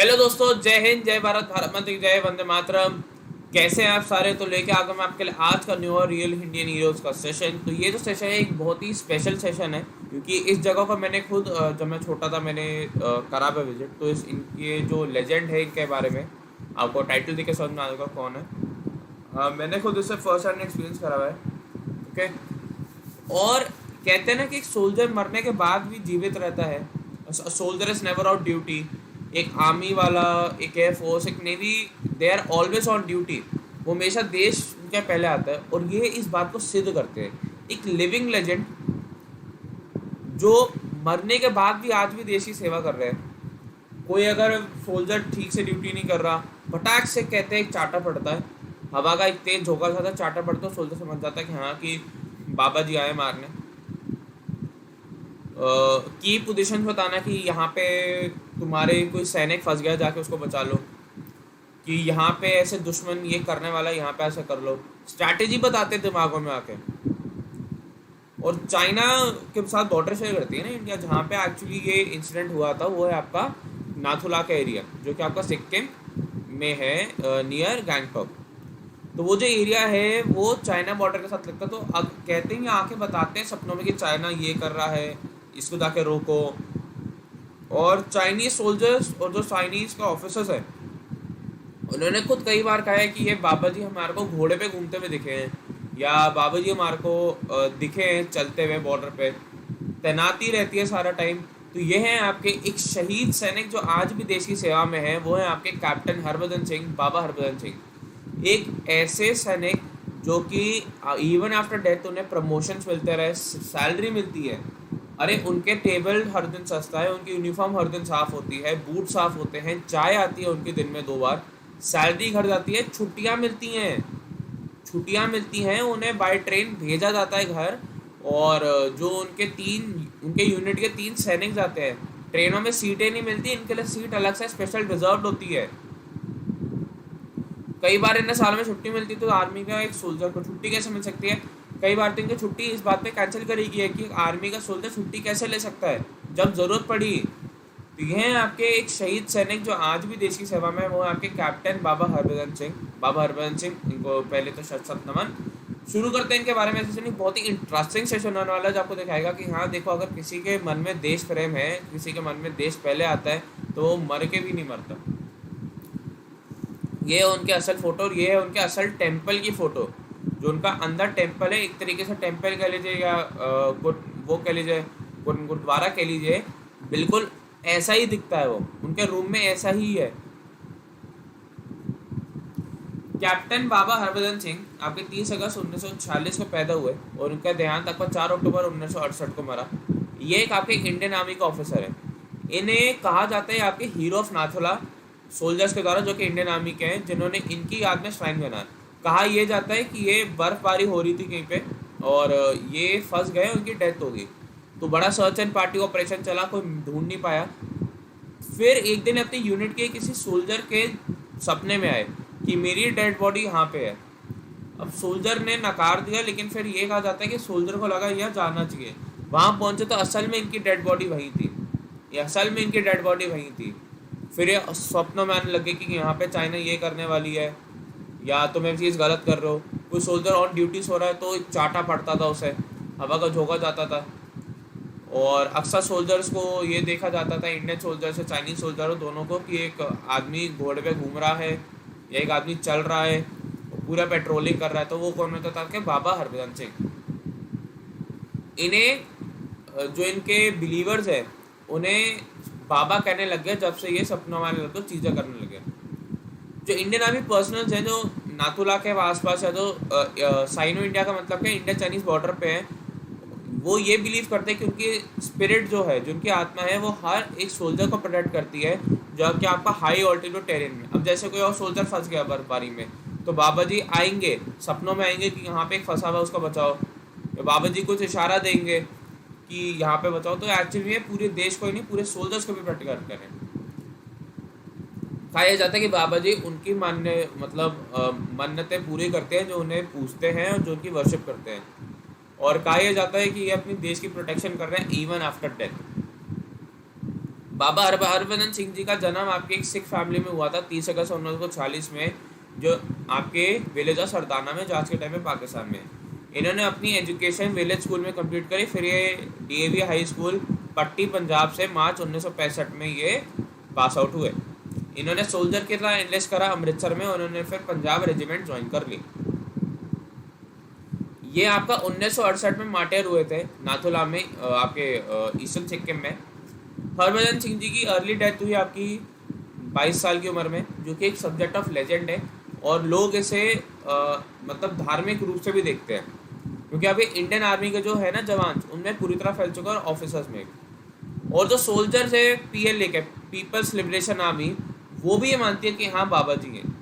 Hello दोस्तों, जय हिंद, जय भारत, भारत माता की जय, वंदे मातरम। कैसे हैं आप सारे? तो लेके आ गया मैं आपके लिए आज का न्यू और रियल इंडियन हीरोज का सेशन। तो ये जो सेशन है एक बहुत ही स्पेशल सेशन है, क्योंकि इस जगह को मैंने खुद जब मैं छोटा था मैंने करा था विजिट। तो इस इनके जो लेजेंड है इनके बारे में आपको टाइटल देख के समझ में आ जाएगा कौन है। मैंने खुद इससे फर्स्ट हैंड एक्सपीरियंस करा हुआ है। ओके। और कहते हैं ना कि एक सोल्जर मरने के बाद भी जीवित रहता है। Soldier is never out duty. एक आर्मी वाला, एक एयरफोर्स, एक navy, they are always on duty. वो हमेशा देश के पहले आता है और ये इस बात को सिद्ध करते हैं। एक लिविंग लेजेंड जो मरने के बाद भी आज भी देश की सेवा कर रहे हैं। कोई अगर सोल्जर ठीक से ड्यूटी नहीं कर रहा, फटाक से कहते हैं एक चाटा पड़ता है, हवा का एक तेज झोंका जाता है, चाटा पड़ता है, सोल्जर समझ जाता है कि हाँ कि बाबा जी आए मारने। की पोजीशन बताना कि यहाँ पे तुम्हारे कोई सैनिक फंस गया, जाके उसको बचा लो। कि यहाँ पे ऐसे दुश्मन ये करने वाला है, यहाँ पे ऐसा कर लो। स्ट्रैटेजी बताते दिमागों में आके। और चाइना के साथ बॉर्डर शेयर करती है ना इंडिया, जहाँ पे एक्चुअली ये इंसिडेंट हुआ था वो है आपका नाथुला का एरिया, जो कि आपका सिक्किम में है, नियर गैंगटॉक। तो वो जो एरिया है वो चाइना बॉर्डर के साथ लगता है। तो अब कहते हैं आके बताते हैं सपनों में कि चाइना ये कर रहा है, इसको जाके रोको। और चाइनीज सोल्जर्स और जो चाइनीज के ऑफिसर्स हैं उन्होंने खुद कई बार कहा है कि ये बाबा जी हमारे को घोड़े पे घूमते हुए दिखे हैं, या बाबा जी हमारे को दिखे हैं चलते हुए बॉर्डर पे। तैनाती रहती है सारा टाइम। तो ये हैं आपके एक शहीद सैनिक जो आज भी देश की सेवा में है, वो है आपके कैप्टन हरभजन सिंह, बाबा हरभजन सिंह। एक ऐसे सैनिक जो कि इवन आफ्टर डेथ उन्हें प्रमोशंस मिलते रहे, सैलरी मिलती है। अरे उनके टेबल हर दिन सस्ता है, उनकी यूनिफॉर्म हर दिन साफ होती है, बूट साफ होते हैं, चाय आती है उनके दिन में 2 बार, सैलरी घर जाती है, छुट्टियां मिलती हैं। छुट्टियां मिलती हैं, उन्हें बाय ट्रेन भेजा जाता है घर। और जो उनके यूनिट के 3 सैनिक जाते हैं, ट्रेनों में सीटें नहीं मिलती, इनके लिए सीट अलग से स्पेशल रिजर्व होती है। कई बार इन्हें साल में छुट्टी मिलती, तो आर्मी का एक सोल्जर को छुट्टी कैसे मिल सकती है? कई बार तो इनकी छुट्टी इस बात पे कैंसिल करी गई है कि आर्मी का सोल्जर छुट्टी कैसे ले सकता है जब ज़रूरत पड़ी। तो ये हैं आपके एक शहीद सैनिक जो आज भी देश की सेवा में है, वो है आपके कैप्टन बाबा हरभजन सिंह। बाबा हरभजन सिंह, इनको पहले तो शत नमन। शुरू करते हैं इनके बारे में। सेशन बहुत ही इंटरेस्टिंग सेशन होने वाला है, जो आपको दिखाएगा कि हाँ देखो, अगर किसी के मन में देश प्रेम है, किसी के मन में देश पहले आता है, तो वो मर के भी नहीं मरता। ये है उनके असल फोटो और ये है उनके असल टेम्पल की फ़ोटो। जो उनका अंदर टेम्पल है, एक तरीके से टेम्पल कह लीजिए या वो कह लीजिए, गुरुद्वारा कह लीजिए, बिल्कुल ऐसा ही दिखता है। वो उनके रूम में ऐसा ही है। कैप्टन बाबा हरभजन सिंह आपके 30 अगस्त 1946 को पैदा हुए और उनका देहांत आपका 4 अक्टूबर 1968 को मरा। ये एक आपके इंडियन आर्मी का ऑफिसर है। इन्हें कहा जाता है आपके हीरो ऑफ नाथुला सोल्जर्स के द्वारा, जो कि इंडियन आर्मी के हैं, जिन्होंने इनकी याद में श्राइन बनाया। कहा यह जाता है कि ये बर्फबारी हो रही थी कहीं पे और ये फंस गए, उनकी डेथ हो गई। तो बड़ा सर्च एंड पार्टी ऑपरेशन चला, कोई ढूंढ नहीं पाया। फिर एक दिन अपनी यूनिट के किसी सोल्जर के सपने में आए कि मेरी डेड बॉडी यहाँ पे है। अब सोल्जर ने नकार दिया, लेकिन फिर ये कहा जाता है कि सोल्जर को लगा यह जाना चाहिए। वहाँ पहुँचे तो असल में इनकी डेड बॉडी वहीं थी। ये असल में इनकी डेड बॉडी वहीं थी। फिर ये स्वप्नों में आने लगे कि यहाँ पे चाइना ये करने वाली है, या तुम एक चीज़ गलत कर रहे हो। कोई सोल्जर ऑन ड्यूटी सो रहा है तो एक चाटा पड़ता था उसे, हवा का झोंका जाता था। और अक्सर सोल्जर्स को ये देखा जाता था, इंडियन सोल्जर से चाइनीज सोल्जर दोनों को, कि एक आदमी घोड़े पे घूम रहा है या एक आदमी चल रहा है, पूरा पेट्रोलिंग कर रहा है। तो वो कौन होता था कि बाबा हरभजन सिंह। इन्हें जो इनके बिलीवर्स हैं उन्हें बाबा कहने लग गए जब से ये सपनों वाले लगे, चीज़ें करने लगे। जो इंडियन आर्मी पर्सनल्स हैं जो नाथुला के आसपास है, जो साइनो इंडिया का मतलब कि इंडिया चाइनीज बॉर्डर पे है, वो ये बिलीव करते हैं कि उनकी स्पिरिट जो है, जो उनकी आत्मा है, वो हर एक सोल्जर को प्रोटेक्ट करती है जो कि आपका हाई ऑल्टीट्यूड टेरेन में। अब जैसे कोई और सोल्जर फंस गया बर्फबारी में, तो बाबा जी आएंगे, सपनों में आएंगे कि यहाँ पे एक फंसा हुआ है, उसको बचाओ। तो बाबा जी कुछ इशारा देंगे कि यहाँ पे बचाओ। तो एक्चुअली ये पूरे देश को ही नहीं, पूरे सोल्जर्स को भी प्रोटेक्ट करें। कहा जाता है कि बाबा जी उनकी मन्नतें पूरी करते हैं जो उन्हें पूछते हैं और जो उनकी वर्शिप करते हैं। और कहा जाता है कि ये अपनी देश की प्रोटेक्शन कर रहे हैं even after death. Baba Harbhajan Singh ji का जन्म आपके एक सिख फैमिली में हुआ था 30 अगस्त 1946 में, जो आपके विलेज ऑफ सरदाना में, जो आज के टाइम में पाकिस्तान में है। इन्होंने अपनी एजुकेशन विलेज स्कूल में कंप्लीट करी, फिर ये डीएवी हाई स्कूल पट्टी पंजाब से मार्च 1965 में ये पास आउट हुए। इन्होंने सोल्जर की तरह एनलिस्ट करा अमृतसर में, उन्होंने फिर पंजाब रेजिमेंट ज्वाइन कर ली। ये आपका 1968 में मार्टेर हुए थे नाथुला में, आपके ईस्टर्न सिक्किम में। हरभजन सिंह जी की अर्ली डेथ हुई आपकी 22 साल की उम्र में, जो कि एक सब्जेक्ट ऑफ लेजेंड है और लोग इसे मतलब धार्मिक रूप से भी देखते हैं, क्योंकि अभी इंडियन आर्मी के जो है ना जवान, उनमें पूरी तरह फैल चुका है, और ऑफिसर्स में। और जो सोल्जर्स है पीएलए के, पीपल्स लिबरेशन आर्मी, वो भी ये मानती है कि हाँ बाबा जी हैं।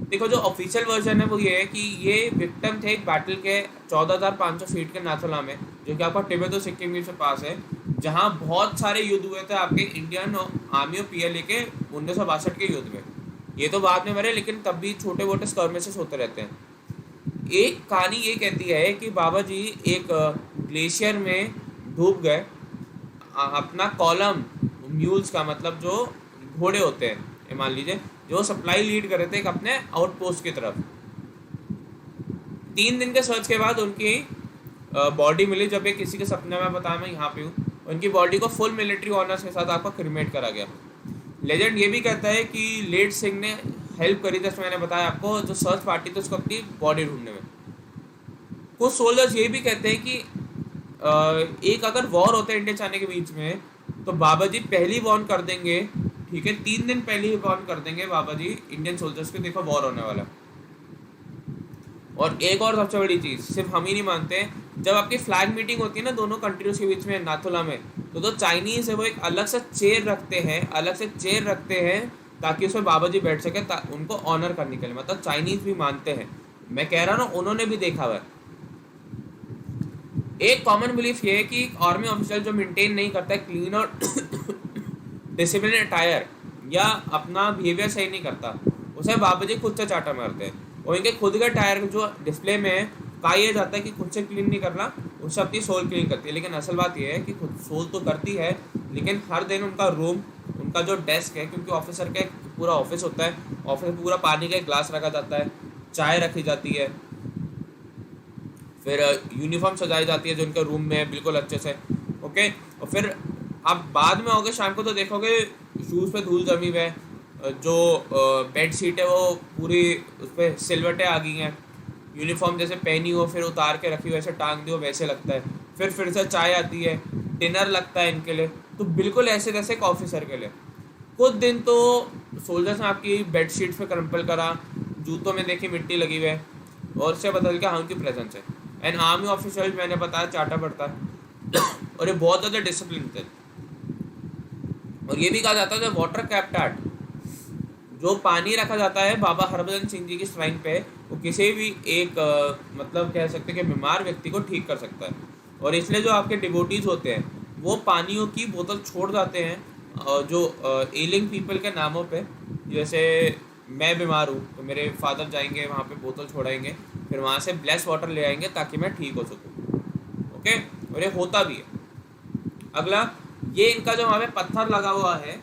देखो जो ऑफिशियल वर्जन है वो ये है कि ये विक्टिम थे एक बैटल के 14,500 फीट के नाथुला में, जो कि आपका तिब्बत और सिक्किम के पास है, जहाँ बहुत सारे युद्ध हुए थे आपके इंडियन आर्मी और पीएलए के 1962 के युद्ध में। ये तो बाद में मरे, लेकिन तब भी छोटे मोटे स्कर्मिशेस होते रहते हैं। एक कहानी ये कहती है कि बाबा जी एक ग्लेशियर में डूब गए, अपना कॉलम म्यूल्स का मतलब जो घोड़े होते हैं, ये मान लीजिए, जो सप्लाई लीड कर रहे थे एक अपने आउटपोस्ट की तरफ। 3 दिन के सर्च के बाद उनकी बॉडी मिली, जब एक किसी के सपने में बताया मैं यहाँ पे हूँ, उनकी बॉडी को फुल मिलिट्री ऑनर्स के साथ आपको क्रिमेट करा गया। लेजेंड ये भी कहता है कि लेट सिंह ने हेल्प करी, जैसे मैंने बताया आपको, जो सर्च पार्टी थी उसको अपनी बॉडी ढूंढने में। कुछ सोल्जर्स ये भी कहते हैं कि एक अगर वॉर होता है इंडिया चाइना के बीच में, तो बाबा जी पहली वॉर्न कर देंगे, ठीक है, 3 दिन पहले ही वॉर्न कर देंगे बाबा जी इंडियन सोल्जर्स को, देखो वॉर होने वाला। और एक और सबसे बड़ी चीज़, सिर्फ हम ही नहीं मानते, जब आपकी फ्लैग मीटिंग होती है ना दोनों कंट्रीज के बीच में नाथुला में, तो जो चाइनीज़ है वो एक अलग से चेयर रखते हैं, ताकि उसमें बाबा जी बैठ सके, उनको ऑनर करने के लिए। मतलब चाइनीज़ भी मानते हैं, मैं कह रहा हूँ ना, उन्होंने भी देखा हुआ है। एक कॉमन बिलीफ ये है कि आर्मी ऑफिसर जो मेंटेन नहीं करता है क्लीन और डिसिप्लिन अटायर, या अपना बिहेवियर सही नहीं करता, उसे बाबा जी खुद से चाटा मारते हैं। और इनके खुद के टायर जो डिस्प्ले में है, कहा यह जाता है कि खुद से क्लीन नहीं करना, उससे अपनी सोल क्लीन करती है। लेकिन असल बात यह है कि खुद सोल तो करती है, लेकिन हर दिन उनका रूम, उनका जो डेस्क है, क्योंकि ऑफिसर का पूरा ऑफिस होता है, ऑफिस में पूरा पानी का एक ग्लास रखा जाता है, चाय रखी जाती है, फिर यूनिफॉर्म सजाई जाती है जो उनके रूम में है बिल्कुल अच्छे से, ओके। और फिर आप बाद में आओगे शाम को तो देखोगे शूज़ पे धूल जमी हुई है, जो बेड शीट है वो पूरी उस पर सिलवटें आ गई हैं, यूनिफॉर्म जैसे पहनी हो फिर उतार के रखी हो, वैसे टांग दी हो वैसे लगता है। फिर से चाय आती है, डिनर लगता है इनके लिए, तो बिल्कुल ऐसे जैसे एक ऑफिसर के लिए। कुछ दिन तो सोल्जर्स ने आपकी बेड शीट पे क्रम्पल करा, जूतों में देखी मिट्टी लगी हुई है, और उससे बदल के हाँ उनकी प्रेजेंस है। एंड आर्मी ऑफिसर मैंने बताया चाटा पड़ता है और ये बहुत ज़्यादा डिसिप्लिन थे। और ये भी कहा जाता है जो वाटर कैप्टार्ट, जो पानी रखा जाता है बाबा हरभजन सिंह जी की श्राइन पे, वो किसी भी एक मतलब कह सकते हैं कि बीमार व्यक्ति को ठीक कर सकता है। और इसलिए जो आपके डिवोटीज होते हैं वो पानियों की बोतल छोड़ जाते हैं, जो एलिंग पीपल के नामों पे। जैसे मैं बीमार हूँ तो मेरे फादर जाएंगे वहाँ पे, बोतल छोड़ाएंगे, फिर वहाँ से ब्लेस वाटर ले आएंगे ताकि मैं ठीक हो सकूँ, ओके। और ये होता भी है। अगला, ये इनका जो वहाँ पे पत्थर लगा हुआ है,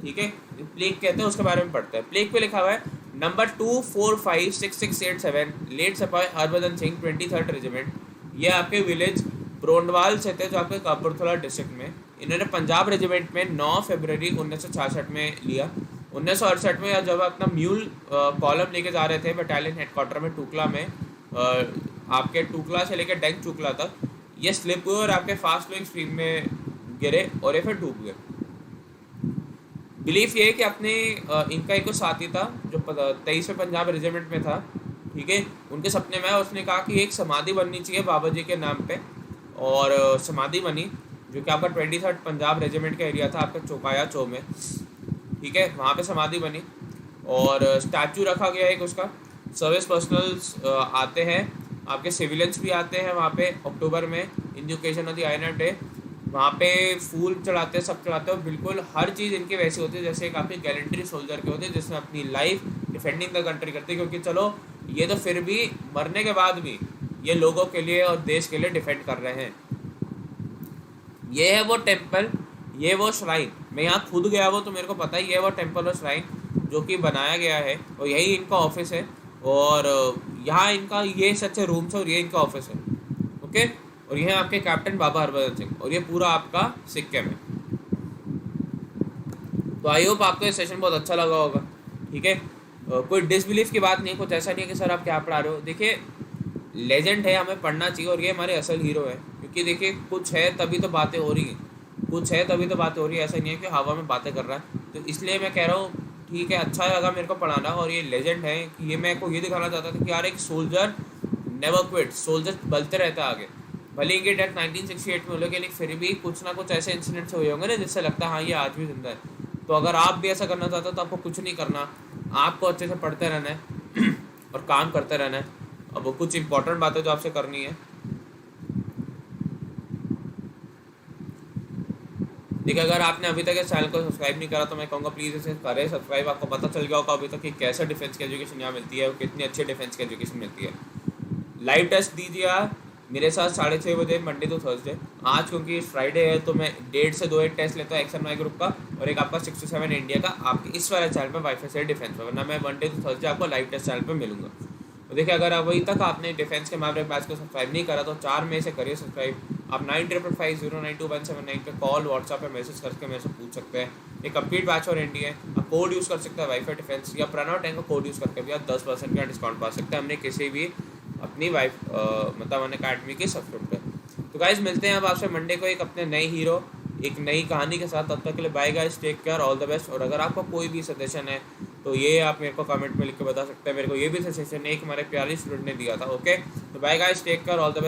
ठीक है, प्लेग कहते हैं, उसके बारे में पढ़ते हैं। प्लेग पे लिखा हुआ है number 2456687 late sepoy Harbhajan Singh 23rd regiment. ये आपके विलेज ब्रोंडवाल से थे, जो आपके कपूरथला डिस्ट्रिक्ट में। इन्होंने पंजाब रेजिमेंट में 9 फरवरी 1966 में लिया। 1968 में जब अपना म्यूल कॉलम लेके जा रहे थे बटालियन हेडक्वार्टर में टुकला में, आपके टुकला से लेकर डेंग चुकला तक, ये स्लिप हुए और आपके फास्ट फ्लोइंग स्ट्रीम में गिरे और ये फिर डूब गए। बिलीफ ये है कि अपने इनका एक साथी था जो 23वें पंजाब रेजिमेंट में था, ठीक है, उनके सपने में उसने कहा कि एक समाधि बननी चाहिए बाबा जी के नाम पे, और समाधि बनी, जो कि आपका 23rd पंजाब रेजिमेंट का एरिया था आपका चौकाया चौ में, ठीक है, वहाँ पे समाधि बनी और स्टैचू रखा गया एक उसका। सर्विस पर्सनल्स आते हैं, आपके सिविलियंस भी आते हैं वहाँ पे अक्टूबर में in the occasion of the iron day, वहाँ पे फूल चढ़ाते हैं, सब चढ़ाते हैं, बिल्कुल हर चीज़ इनकी वैसी होती है जैसे एक आपके गैलेंट्री सोल्जर के होते हैं, जिसमें अपनी लाइफ डिफेंडिंग द कंट्री करते हैं। क्योंकि चलो ये तो फिर भी मरने के बाद भी ये लोगों के लिए और देश के लिए डिफेंड कर रहे हैं। ये है वो टेम्पल, ये वो श्राइन, मैं यहाँ खुद गया हुआ तो मेरे को पता ही है वो टेम्पल और श्राइन जो कि बनाया गया है, और यही इनका ऑफिस है। और यहाँ इनका ये सच्चे रूम्स है और ये इनका ऑफिस है। ओके, और ये है आपके कैप्टन बाबा हरभजन सिंह, और ये पूरा आपका सिक्किम है। तो आई होप आपको ये सेशन बहुत अच्छा लगा होगा। ठीक है, कोई डिसबिलीफ की बात नहीं है, कुछ ऐसा नहीं है कि सर आप क्या पढ़ा रहे हो। देखिए लेजेंड है, हमें पढ़ना चाहिए, और ये हमारे असल हीरो है। क्योंकि देखिए कुछ है तभी तो बातें हो रही हैं, कुछ है तभी तो बातें हो रही है, ऐसा नहीं है कि हवा में बातें कर रहा है। तो इसलिए मैं कह रहा हूँ ठीक है, अच्छा लगा मेरे को पढ़ाना, और ये लेजेंड है कि ये मेरे को ये दिखाना चाहता था कि यार एक सोल्जर नेवर क्विट, सोल्जर बलते रहता है आगे। भले इनकी डेथ 1968 में हो, लेकिन फिर भी कुछ ना कुछ ऐसे इंसिडेंट्स हुए होंगे ना जिससे लगता है हाँ ये आज भी जिंदा है। तो अगर आप भी ऐसा करना चाहते हो तो आपको कुछ नहीं करना, आपको अच्छे से पढ़ते रहना है और काम करते रहना है। अब वो कुछ इंपॉर्टेंट बातें जो आपसे करनी है, देखिए अगर आपने अभी तक इस चैनल को सब्सक्राइब नहीं करा तो मैं कहूँगा प्लीज़ इसे करें सब्सक्राइब। आपको पता चल गया होगा अभी तक कि कैसे डिफेंस की एजुकेशन यहाँ मिलती है और कितनी अच्छी डिफेंस की एजुकेशन मिलती है। लाइव टेस्ट दीजिए यार मेरे साथ 6:30 बजे मंडे टू थर्सडे। आज क्योंकि फ्राइडे है तो मैं 1.5 से 2 एक टेस्ट लेता हूँ एक्स एंड वाई ग्रुप का, और एक आपका 6 to 7 इंडिया का आपके इस वाले चैनल पर वाईफाई से डिफेंस पर, वरना मैं मंडे टू थर्सडे आपको लाइव टेस्ट चैनल पर मिलूंगा। तो देखिए अगर अभी तक आपने डिफेंस के मैवरिक बैच को सब्सक्राइब नहीं करा तो 4 मई से करिए सब्सक्राइब। आप 9555092179 पे कॉल व्हाट्सएप पे मैसेज करके मेरे से पूछ सकते हैं। एक कंप्लीट बैच फॉर इंडिया है, आप कोड यूज़ कर सकते हैं वाईफाई डिफेंस, या प्रणव 10 का कोड यूज़ करके भी आप 10% का डिस्काउंट पा सकते हैं हमने किसी भी अपनी मतलब अन अकेडमी के सब्सक्रिप्ट पे। तो गाइज मिलते हैं अब आपसे मंडे को एक अपने नए हीरो एक नई कहानी के साथ। तब तक के लिए bye guys, take care, all the best. और अगर आपका कोई भी सजेशन है तो ये आप मेरे को कमेंट में लिख के बता सकते हैं। मेरे को ये भी सजेशन एक हमारे प्यारे स्टूडेंट ने दिया था। ओके, तो bye guys, take care, all the best.